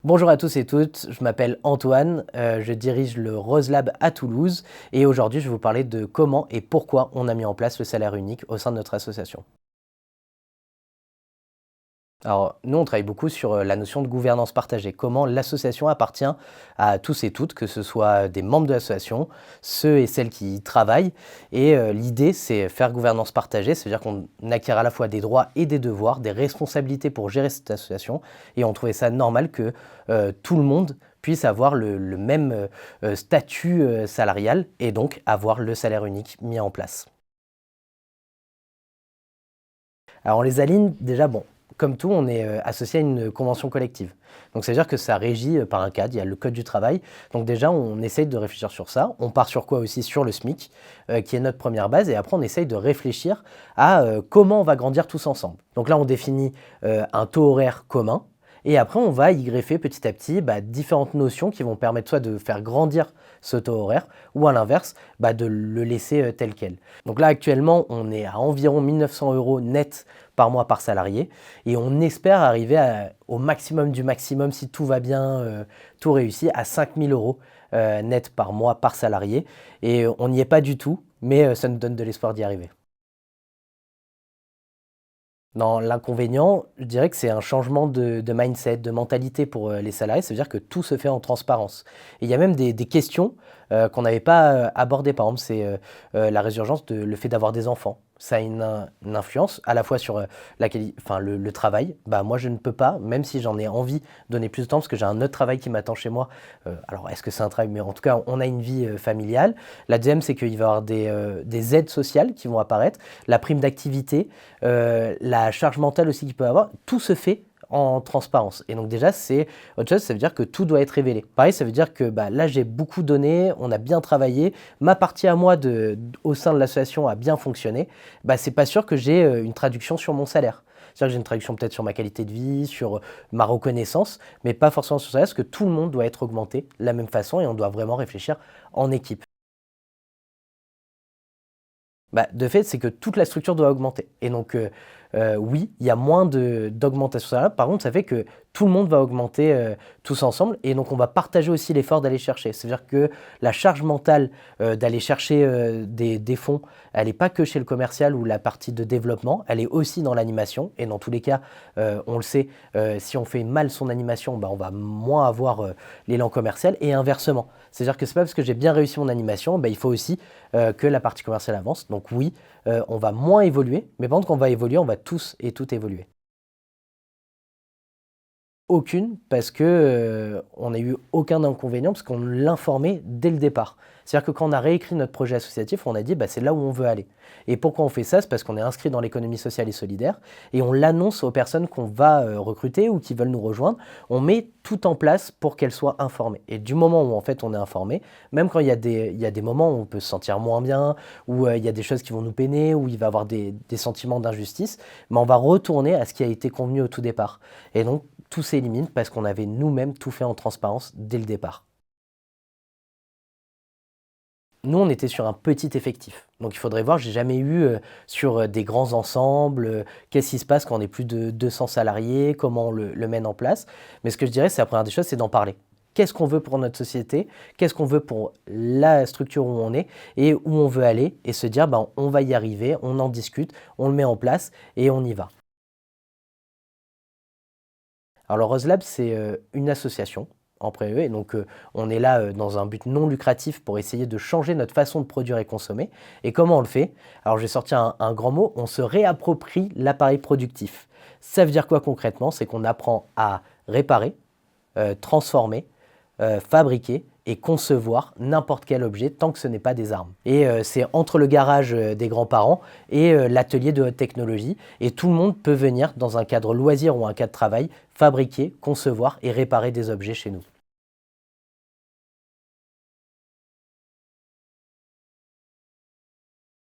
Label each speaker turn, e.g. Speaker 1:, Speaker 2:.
Speaker 1: Bonjour à tous et toutes, je m'appelle Antoine, je dirige le Rose Lab à Toulouse et aujourd'hui je vais vous parler de comment et pourquoi on a mis en place le salaire unique au sein de notre association. Alors nous on travaille beaucoup sur la notion de gouvernance partagée, comment l'association appartient à tous et toutes, que ce soit des membres de l'association, ceux et celles qui y travaillent et l'idée c'est faire gouvernance partagée, c'est-à-dire qu'on acquiert à la fois des droits et des devoirs, des responsabilités pour gérer cette association et on trouvait ça normal que tout le monde puisse avoir le même statut salarial et donc avoir le salaire unique mis en place. Alors on les aligne déjà, bon, comme tout, on est associé à une convention collective. Donc c'est-à-dire que ça régit par un cadre, il y a le code du travail. Donc déjà, on essaye de réfléchir sur ça. On part sur quoi aussi? Sur le SMIC, qui est notre première base. Et après, on essaye de réfléchir à comment on va grandir tous ensemble. Donc là, on définit un taux horaire commun. Et après, on va y greffer petit à petit différentes notions qui vont permettre soit de faire grandir ce taux horaire ou à l'inverse, de le laisser tel quel. Donc là, actuellement, on est à environ 1 900 € net par mois par salarié et on espère arriver au maximum du maximum, si tout va bien, tout réussit, à 5 000 € net par mois par salarié. Et on n'y est pas du tout, mais ça nous donne de l'espoir d'y arriver. Dans l'inconvénient, je dirais que c'est un changement de mindset, de mentalité pour les salariés. Ça veut dire que tout se fait en transparence. Et il y a même des questions qu'on n'avait pas abordées. Par exemple, c'est la résurgence de le fait d'avoir des enfants. Ça a une influence à la fois sur le travail. Moi, je ne peux pas, même si j'en ai envie, donner plus de temps parce que j'ai un autre travail qui m'attend chez moi. Alors, est-ce que c'est un travail? Mais en tout cas, on a une vie familiale. La deuxième, c'est qu'il va y avoir des aides sociales qui vont apparaître, la prime d'activité, la charge mentale aussi qu'il peut avoir. Tout se fait en transparence. Et donc déjà, c'est autre chose, ça veut dire que tout doit être révélé. Pareil, ça veut dire que là, j'ai beaucoup donné, on a bien travaillé, ma partie à moi au sein de l'association a bien fonctionné. C'est pas sûr que j'ai une traduction sur mon salaire. C'est-à-dire que j'ai une traduction peut-être sur ma qualité de vie, sur ma reconnaissance, mais pas forcément sur le salaire, parce que tout le monde doit être augmenté de la même façon et on doit vraiment réfléchir en équipe. De fait, c'est que toute la structure doit augmenter. Et donc, oui, il y a moins d'augmentation salariale. Par contre, ça fait que tout le monde va augmenter tous ensemble. Et donc, on va partager aussi l'effort d'aller chercher. C'est-à-dire que la charge mentale d'aller chercher des fonds, elle n'est pas que chez le commercial ou la partie de développement, elle est aussi dans l'animation. Et dans tous les cas, on le sait, si on fait mal son animation, on va moins avoir l'élan commercial et inversement. C'est-à-dire que c'est pas parce que j'ai bien réussi mon animation, il faut aussi que la partie commerciale avance. Donc oui, on va moins évoluer, mais pendant qu'on va évoluer, on va tous et toutes évoluer. Aucune, parce que on n'a eu aucun inconvénient, parce qu'on l'informait dès le départ. C'est-à-dire que quand on a réécrit notre projet associatif, on a dit c'est là où on veut aller. Et pourquoi on fait ça? C'est parce qu'on est inscrit dans l'économie sociale et solidaire et on l'annonce aux personnes qu'on va recruter ou qui veulent nous rejoindre. On met tout en place pour qu'elles soient informées. Et du moment où en fait on est informé, même quand il y a des moments où on peut se sentir moins bien, où il y a des choses qui vont nous peiner, où il va y avoir des sentiments d'injustice, on va retourner à ce qui a été convenu au tout départ. Et donc tout s'élimine parce qu'on avait nous-mêmes tout fait en transparence dès le départ. Nous, on était sur un petit effectif. Donc il faudrait voir, j'ai jamais eu sur des grands ensembles, qu'est-ce qui se passe quand on est plus de 200 salariés, comment on le mène en place. Mais ce que je dirais, c'est la première des choses, c'est d'en parler. Qu'est-ce qu'on veut pour notre société? Qu'est-ce qu'on veut pour la structure où on est et où on veut aller? Et se dire, on va y arriver, on en discute, on le met en place et on y va. Alors le Rose Lab, c'est une association en privé, et donc on est là dans un but non lucratif pour essayer de changer notre façon de produire et consommer. Et comment on le fait? Alors je vais sortir un grand mot, on se réapproprie l'appareil productif. Ça veut dire quoi concrètement? C'est qu'on apprend à réparer, transformer, fabriquer et concevoir n'importe quel objet tant que ce n'est pas des armes. Et c'est entre le garage des grands-parents et l'atelier de haute technologie. Et tout le monde peut venir dans un cadre loisir ou un cadre travail, fabriquer, concevoir et réparer des objets chez nous.